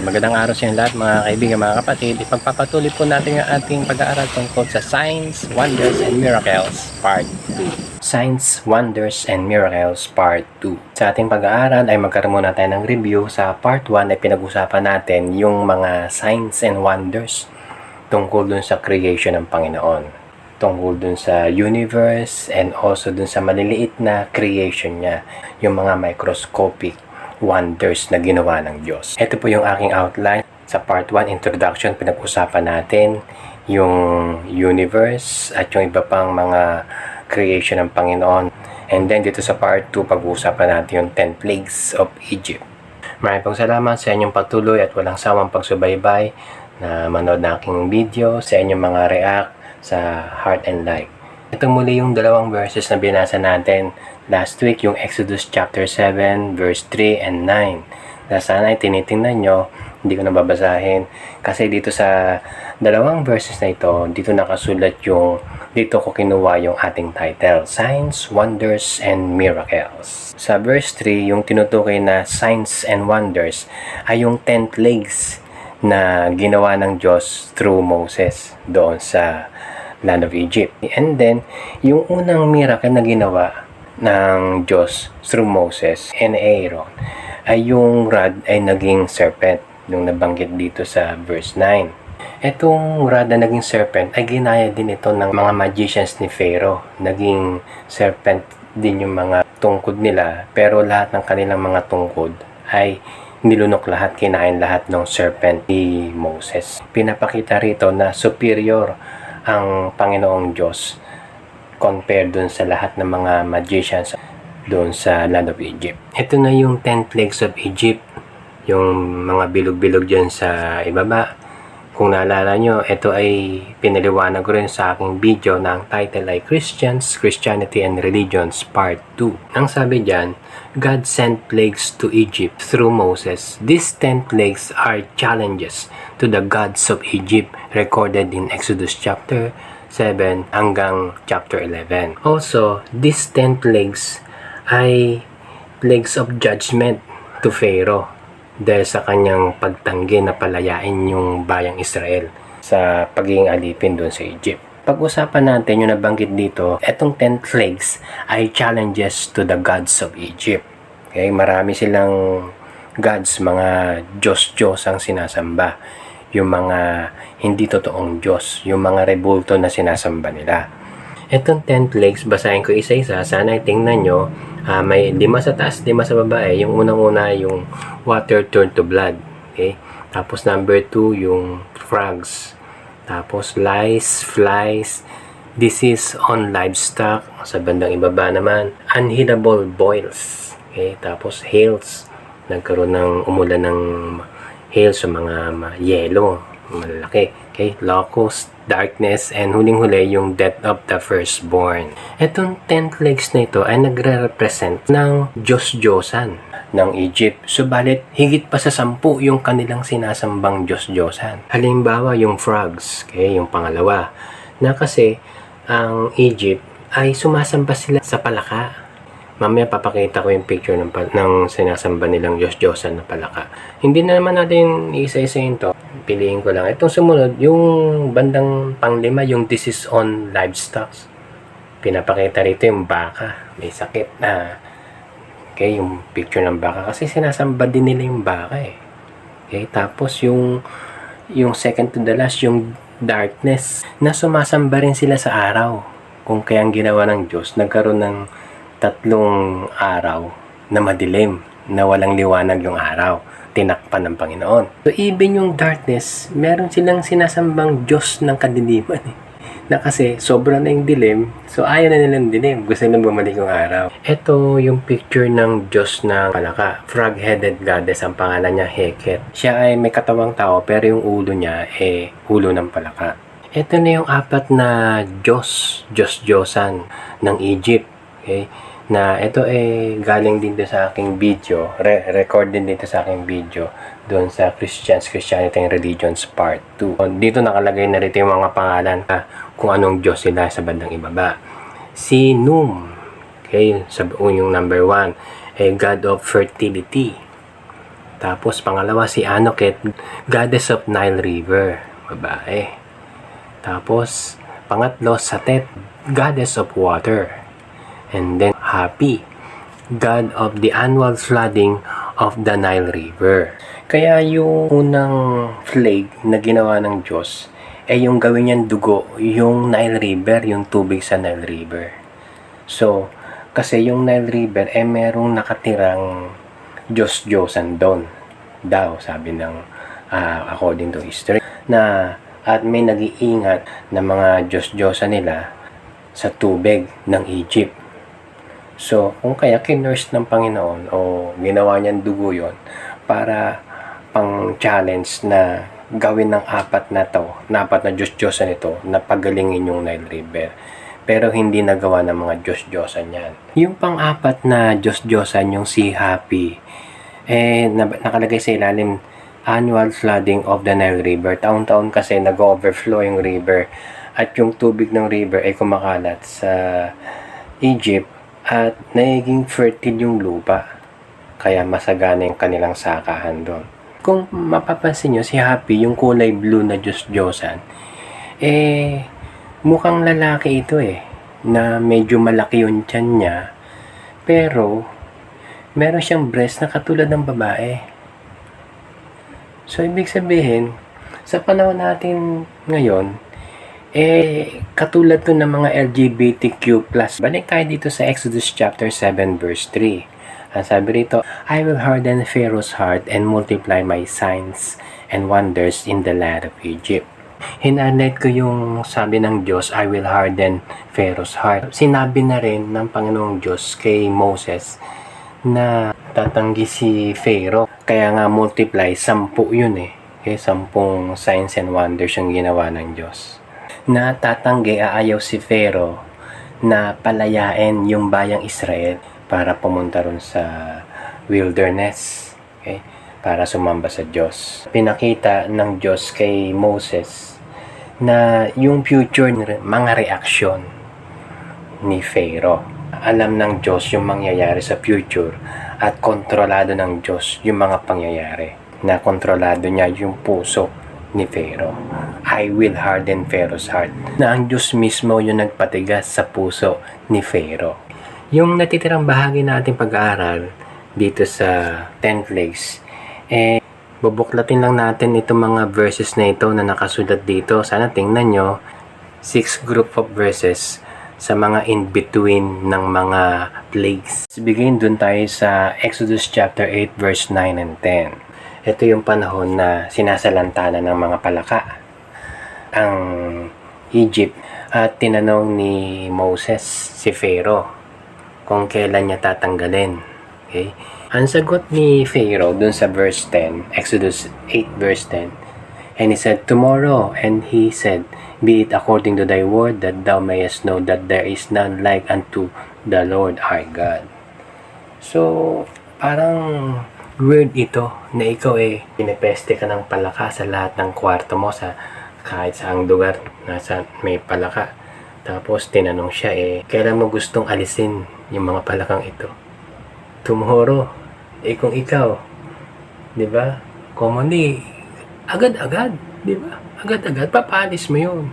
Magandang araw sa inyo lahat mga kaibigan, mga kapatid. Ipagpapatuloy po natin ang ating pag-aaral tungkol sa Signs, Wonders, and Miracles Part 2. Signs, Wonders, and Miracles Part 2. Sa ating pag-aaral ay magkaroon muna tayo ng review. Sa Part 1 ay pinag-usapan natin yung mga Signs and Wonders tungkol dun sa creation ng Panginoon. Tungkol dun sa universe and also dun sa maliliit na creation niya, yung mga microscopic wonders na ginawa ng Diyos. Ito po yung aking outline. Sa part 1, introduction, pinag-usapan natin yung universe at yung iba pang mga creation ng Panginoon. And then dito sa part 2, pag-uusapan natin yung 10 plagues of Egypt. Maraming pong salamat sa inyong patuloy at walang sawang pagsubaybay na manood na aking video, sa inyong mga react sa heart and like. Ito muli yung dalawang verses na binasa natin last week, yung Exodus chapter 7 verse 3 and 9. Na sana ay tinitingnan nyo, hindi ko na babasahin kasi dito sa dalawang verses na ito, dito nakasulat yung, dito ko kinuha yung ating title, Signs, Wonders, and Miracles. Sa verse 3, yung tinutukoy na Signs and Wonders ay yung 10 plagues na ginawa ng Diyos through Moses doon sa land of Egypt. And then, yung unang miracle na ginawa ng Diyos through Moses and Aaron ay yung rod ay naging serpent, yung nabanggit dito sa verse 9. Itong rod na naging serpent ay ginaya din ito ng mga magicians ni Pharaoh. Naging serpent din yung mga tungkod nila, pero lahat ng kanilang mga tungkod ay nilunok lahat, kinain lahat ng serpent ni Moses. Pinapakita rito na superior ang Panginoong Diyos compared dun sa lahat ng mga magicians doon sa land of Egypt. Ito na yung 10 plagues of Egypt, yung mga bilog-bilog dyan sa ibaba. Kung naalala nyo, ito ay pinaliwanag ko rin sa aking video na ang title ay Christians, Christianity and Religions Part 2. Ang sabi dyan, God sent plagues to Egypt through Moses. These 10 plagues are challenges to the gods of Egypt recorded in Exodus chapter 7 hanggang chapter 11. Also, these 10 plagues ay plagues of judgment to Pharaoh dahil sa kanyang pagtanggi na palayain yung bayang Israel sa pagiging alipin doon sa Egypt. Pag-usapan natin yung nabanggit dito, etong 10 plagues ay challenges to the gods of Egypt. Okay, marami silang gods, mga Diyos-Diyos ang sinasamba. Yung mga hindi totoong Diyos, yung mga rebulto na sinasamba nila. Etong 10 plagues, basahin ko isa-isa. Sana tingnan nyo, may 5 sa taas, 5 sa baba. Yung unang-una, yung water turned to blood. Okay? Tapos number 2, yung frogs. Tapos lice, flies, disease on livestock. Sa bandang ibaba naman, unhealable boils. Okay? Tapos hails. Nagkaroon ng umulan ng hail sa mga yelo, malalaki. Okay? Locust, darkness, and huling-huli yung death of the firstborn. Etong 10 plagues na ito ay nagre-represent ng Diyos-Diyosan ng Egypt. Subalit, higit pa sa 10 yung kanilang sinasambang Diyos-Diyosan. Halimbawa, yung frogs, okay, yung pangalawa, na kasi ang Egypt ay sumasamba sila sa palaka. Mamaya papakita ko yung picture ng sinasamba nilang Diyos-Diyosan na palaka. Hindi na naman natin isa-isayin to. Piliin ko lang. Itong sumunod, yung bandang panglima, yung disease on livestock. Pinapakita rito yung baka. May sakit na. Okay, yung picture ng baka. Kasi sinasamba din nila yung baka eh. Okay, tapos yung second to the last, yung darkness, na sumasamba rin sila sa araw. Kung kayang ginawa ng Diyos, nagkaroon ng 3 araw na madilim, na walang liwanag yung araw, tinakpan ng Panginoon. So even yung darkness, meron silang sinasambang Diyos ng kadiliman eh. Na kasi sobra na yung dilim, so ayaw na nilang dilim, gusto nilang bumalik yung araw. Ito yung picture ng Diyos ng palaka, frog-headed goddess, ang pangalan niya Heket. Siya ay may katawang tao pero yung ulo niya ay ulo ng palaka. Ito na yung 4 na Diyos-Diyosan ng Egypt. Okay? Na ito ay galing din sa aking video, record din dito sa aking video doon sa Christians, Christianity and Religions Part 2. Dito nakalagay na rito yung mga pangalan kung anong Diyos sila sa bandang ibaba. Si Num, okay, yung number 1, a god of fertility. Tapos pangalawa si Anoket, goddess of Nile River, babae. Tapos pangatlo Satet, goddess of water. And then Hapi, god of the annual flooding of the Nile River. Kaya yung unang plague na ginawa ng Diyos yung gawin niyang dugo, yung Nile River, yung tubig sa Nile River. So, kasi yung Nile River merong nakatirang Diyos-Diyosan doon daw, sabi ng according to history, na at may nag-iingat na mga Diyos-Diyosan nila sa tubig ng Egypt. So, kung kaya kinurse ng Panginoon o ginawa niyang dugo yon para pang challenge na gawin ng apat na Diyos-Diyosan ito na pagalingin yung Nile River. Pero hindi nagawa ng mga Diyos-Diyosan yan. Yung pang-apat na Diyos-Diyosan, yung si Hapi, nakalagay sa ilalim, annual flooding of the Nile River. Taon-taon kasi nag-overflow yung river at yung tubig ng river ay kumakalat sa Egypt at nagiging fertile yung lupa. Kaya masagana yung kanilang sakahan doon. Kung mapapansin nyo, si Hapi, yung kulay blue na Diyos-Diyosan, mukhang lalaki ito na medyo malaki yung tiyan niya, pero meron siyang breast na katulad ng babae. So, ibig sabihin, sa panahon natin ngayon, katulad to ng mga LGBTQ+. Balik tayo dito sa Exodus chapter 7 verse 3. Ang sabi rito, I will harden Pharaoh's heart and multiply my signs and wonders in the land of Egypt. Hinanet ko yung sabi ng Diyos, I will harden Pharaoh's heart. Sinabi na rin ng Panginoong Diyos kay Moses na tatanggi si Pharaoh. Kaya nga multiply, 10 yun Okay, 10 signs and wonders yung ginawa ng Diyos. Na tatanggi, aayaw si Pharaoh na palayain yung bayang Israel para pumunta ron sa wilderness. Okay? Para sumamba sa Diyos. Pinakita ng Diyos kay Moses na yung future mga reaksyon ni Pharaoh. Alam ng Diyos yung mangyayari sa future at kontrolado ng Diyos yung mga pangyayari. Na kontrolado niya yung puso ni Pharaoh. I will harden Pharaoh's heart. Na ang Diyos mismo yung nagpatigas sa puso ni Pharaoh. Yung natitirang bahagi nating pag-aaral dito sa 10 plagues, bubuklatin lang natin itong mga verses na ito na nakasulat dito. Sana tingnan nyo, 6 group of verses sa mga in-between ng mga plagues. Bigyan dun tayo sa Exodus chapter 8 verse 9 and 10. Ito yung panahon na sinasalantana ng mga palaka ang Egypt at tinanong ni Moses si Pharaoh kung kailan niya tatanggalin. Okay? Ang sagot ni Pharaoh dun sa verse 10, Exodus 8 verse 10, and he said, tomorrow, and he said, be it according to thy word, that thou mayest know that there is none like unto the Lord our God. So, parang weird ito na ikaw pinipeste ka ng palaka sa lahat ng kwarto mo sa kahit saang lugar nasa may palaka. Tapos tinanong siya kailan mo gustong alisin yung mga palakang ito? Tomorrow. Kung ikaw, di ba? Commonly, agad-agad, di ba? Agad-agad, papaalis mo yun.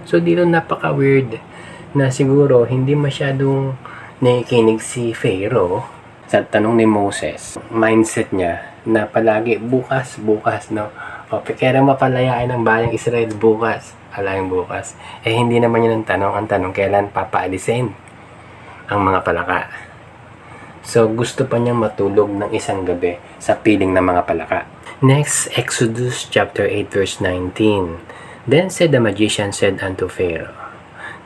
So, dito napaka-weird na siguro hindi masyadong nakikinig si Pharaoh sa tanong ni Moses. Mindset niya na palagi bukas, no? O, kailan mapalayain ng bayang Israel bukas? Alayang bukas. Hindi naman yun ang tanong. Ang tanong, kailan papaalisin ang mga palaka? So, gusto pa niyang matulog ng isang gabi sa piling ng mga palaka. Next, Exodus chapter 8 verse 19. Then said the magician said unto Pharaoh,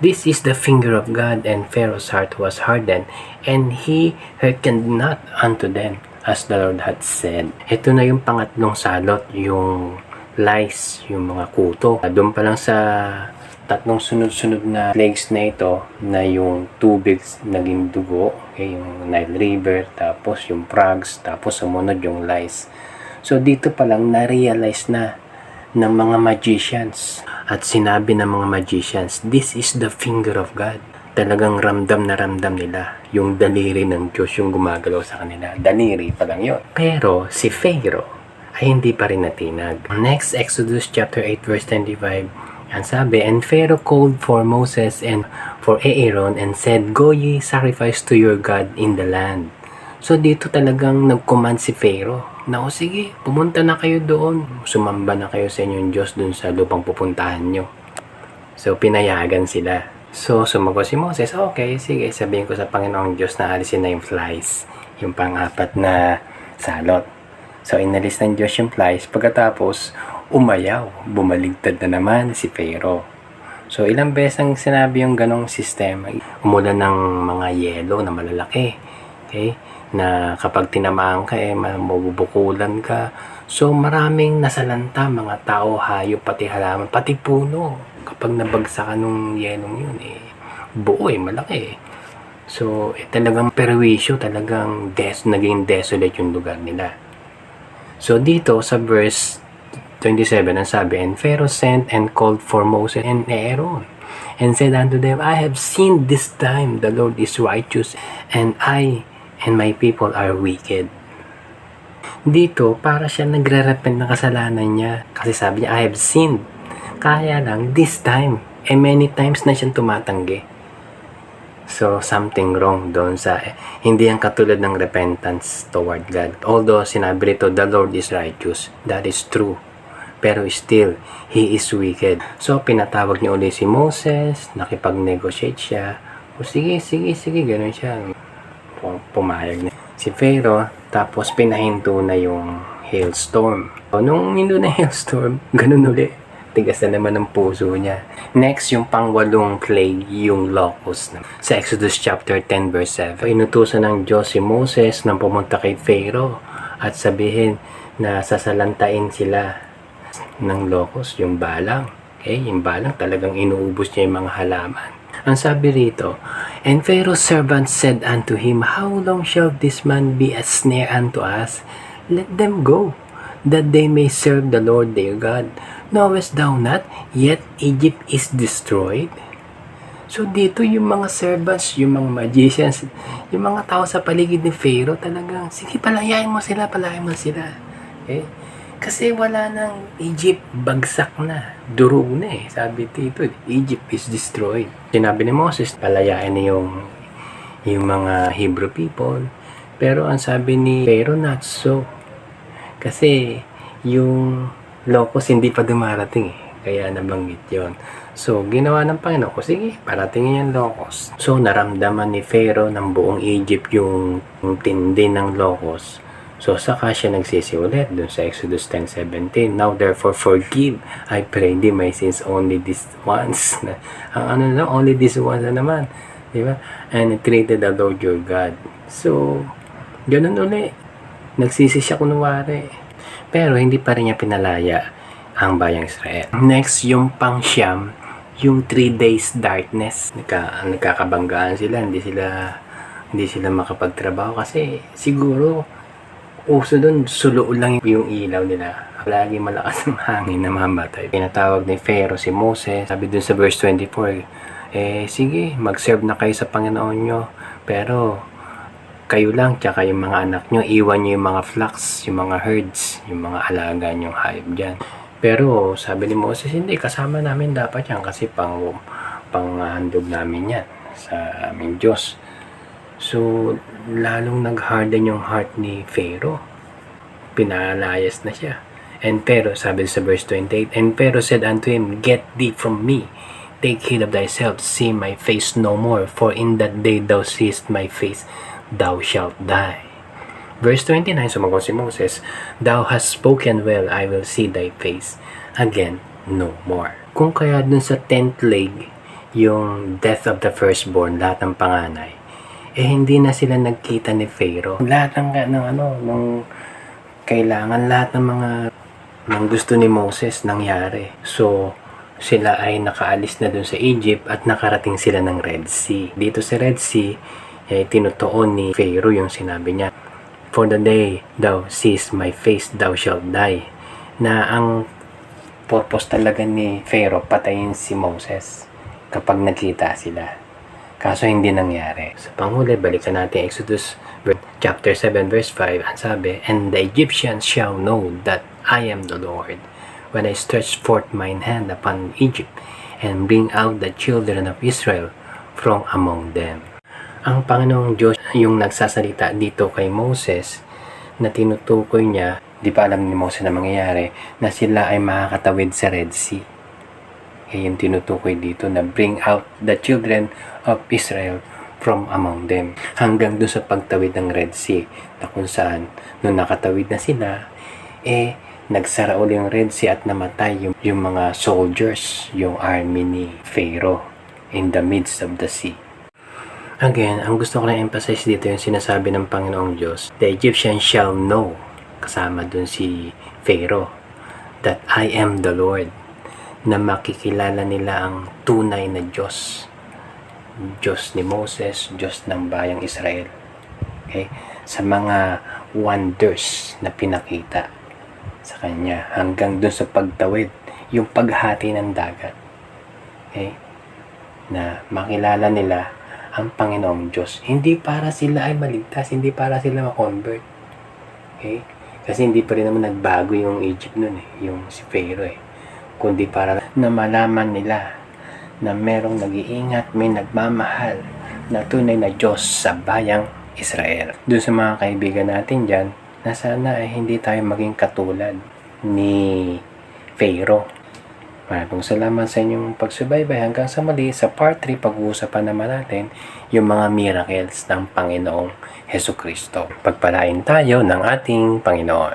this is the finger of God, and Pharaoh's heart was hardened, and he hearkened not unto them, as the Lord had said. Ito na yung pangatlong salot, yung lies, yung mga kuto. Doon pa lang sa tatlong sunod-sunod na plagues na ito, na yung tubig naging dugo, yung Nile River, tapos yung frogs, tapos sumunod yung lice. So dito pa lang na-realize na ng mga magicians at sinabi ng mga magicians, this is the finger of God. talagang ramdam na ramdam nila yung daliri ng Diyos yung gumagalaw sa kanila. Daliri pa lang yun. Pero si Pharaoh ay hindi pa rin natinag. Next, Exodus chapter 8 verse 25. Ang sabi, and Pharaoh called for Moses and for Aaron and said, go ye sacrifice to your God in the land. So dito talagang nag-command si Pharaoh na o sige, pumunta na kayo doon. Sumamba na kayo sa inyong Diyos doon sa lupang pupuntahan nyo. So pinayagan sila. So, sumagot si Moses, okay, sige, sabihin ko sa Panginoong Diyos na alisin na yung flies, yung pang-apat na salot. So, inalis ng Diyos yung flies, pagkatapos, umayaw, bumaligtad na naman si Pharaoh. So, ilang beses ang sinabi yung ganong sistema, umulan ng mga yelo na malalaki, okay, na kapag tinamaan ka, mabubukulan ka. So, maraming nasalanta, mga tao, hayop, pati halaman, pati puno. Kapag nabagsakan nung yenong yun, buo malaki. So, talagang perwisyo, talagang naging desolate yung lugar nila. So, dito sa verse 27, ang sabi, and Pharaoh sent and called for Moses and Aaron, and said unto them, I have sinned this time, the Lord is righteous, and I and my people are wicked. Dito, para siya nagre-repent ng kasalanan niya. Kasi sabi niya, I have sinned. Kaya lang, this time, many times na siyang tumatanggi. So, something wrong doon sa, hindi ang katulad ng repentance toward God. Although, sinabi rito, the Lord is righteous. That is true. Pero still, He is wicked. So, pinatawag niya ulit si Moses, nakipag-negotiate siya. O sige, ganun siya. Pumayag na si Pharaoh, tapos pinahinto na yung hailstorm. So, nung hindo na hailstorm, ganun ulit. Tigas na naman ng puso niya. Next, yung pang-walong plague, yung locust. Sa Exodus chapter 10 verse 7. Inutusan ng Diyos si Moses nang pumunta kay Pharaoh at sabihin na sasalantain sila ng locust, yung balang. Okay? Yung balang talagang inuubos niya yung mga halaman. Ang sabi rito, and Pharaoh's servants said unto him, how long shall this man be a snare unto us? Let them go, that they may serve the Lord their God. Knowest thou not, yet Egypt is destroyed? So dito yung mga servants, yung mga magicians, yung mga tao sa paligid ni Pharaoh talagang, sige palayain mo sila. Okay? Kasi wala nang Egypt, bagsak na, durog na sabi dito, Egypt is destroyed. Sinabi ni Moses, palayain na yung mga Hebrew people. Pero ang sabi ni Pharaoh, not so. Kasi yung locust hindi pa dumarating kaya nabanggit yon. So ginawa ng Panginoon ko, sige, paratingin yung locust. So naramdaman ni Pharaoh ng buong Egypt yung tindi ng locust. So saka siya nagsisiulit dun sa Exodus 10:17. Now therefore forgive, I pray thee my sins only this once. Only this once na naman, di ba? And entreated the Lord your God. So ganun ulit, nagsisi siya kunwari. Pero hindi pa rin niya pinalaya ang bayang Israel. Next, yung pang-siyam, yung 3 days darkness. Nagkakabanggaan sila, hindi sila makapagtrabaho kasi siguro uso doon, sulo lang yung ilaw nila. Lagi malakas ang hangin na mamatay. Pinatawag ni Pharaoh si Moses. Sabi dun sa verse 24, sige, mag-serve na kayo sa Panginoon nyo. Pero kayo lang, tsaka yung mga anak nyo, iwan nyo yung mga flocks, yung mga herds, yung mga alaga nyong hayop dyan. Pero sabi ni Moses, hindi, kasama namin dapat yan kasi panghandog namin yan sa aming Diyos. So, lalong nag-harden yung heart ni Pharaoh. Pinalayas na siya. And Pharaoh, sabi sa verse 28, and Pharaoh said unto him, get thee from me, take heed of thyself, see my face no more, for in that day thou seest my face, thou shalt die. Verse 29, sumagot si Moses, thou hast spoken well, I will see thy face again no more. Kung kaya dun sa 10th plague, yung death of the firstborn, lahat ng panganay, hindi na sila nagkita ni Pharaoh. Lahat ng kailangan, lahat ng mga ng gusto ni Moses nangyari. So, sila ay nakaalis na dun sa Egypt at nakarating sila ng Red Sea. Dito sa Red Sea, tinutuon ni Pharaoh yung sinabi niya, for the day thou seest my face, thou shalt die. Na ang purpose talaga ni Pharaoh, patayin si Moses kapag nakita sila. Kaso hindi nangyari. Sa panghuli, balikan natin Exodus chapter 7 verse 5. Ang sabi, "And the Egyptians shall know that I am the Lord, when I stretch forth mine hand upon Egypt, and bring out the children of Israel from among them." Ang Panginoong Diyos yung nagsasalita dito kay Moses, na tinutukoy niya, di pa alam ni Moses na mangyayari, na sila ay makakatawid sa Red Sea. Yung tinutukoy dito na bring out the children of Israel from among them. Hanggang doon sa pagtawid ng Red Sea, na kung saan, nung nakatawid na sila, nagsara uli yung Red Sea at namatay yung mga soldiers, yung army ni Pharaoh in the midst of the sea. Again, ang gusto ko na emphasize dito yung sinasabi ng Panginoong Diyos, the Egyptians shall know, kasama dun si Pharaoh, that I am the Lord, na makikilala nila ang tunay na Diyos. Diyos ni Moses, Diyos ng bayang Israel. Okay? Sa mga wonders na pinakita sa Kanya, hanggang dun sa pagtawid, yung paghati ng dagat. Okay? Na makilala nila ang Panginoong Diyos. Hindi para sila ay maligtas, hindi para sila ma-convert. Okay? Kasi hindi pa rin naman nagbago yung Egypt nun yung si Pharaoh kundi para na malaman nila na merong nag-iingat, may nagmamahal na tunay na Diyos sa bayang Israel. Doon sa mga kaibigan natin dyan, na sana ay hindi tayo maging katulad ni Pharaoh. Maraming salamat sa inyong pagsubaybay. Hanggang sa muli, sa part 3, pag-uusapan naman natin yung mga miracles ng Panginoong Hesukristo. Pagpalain tayo ng ating Panginoon.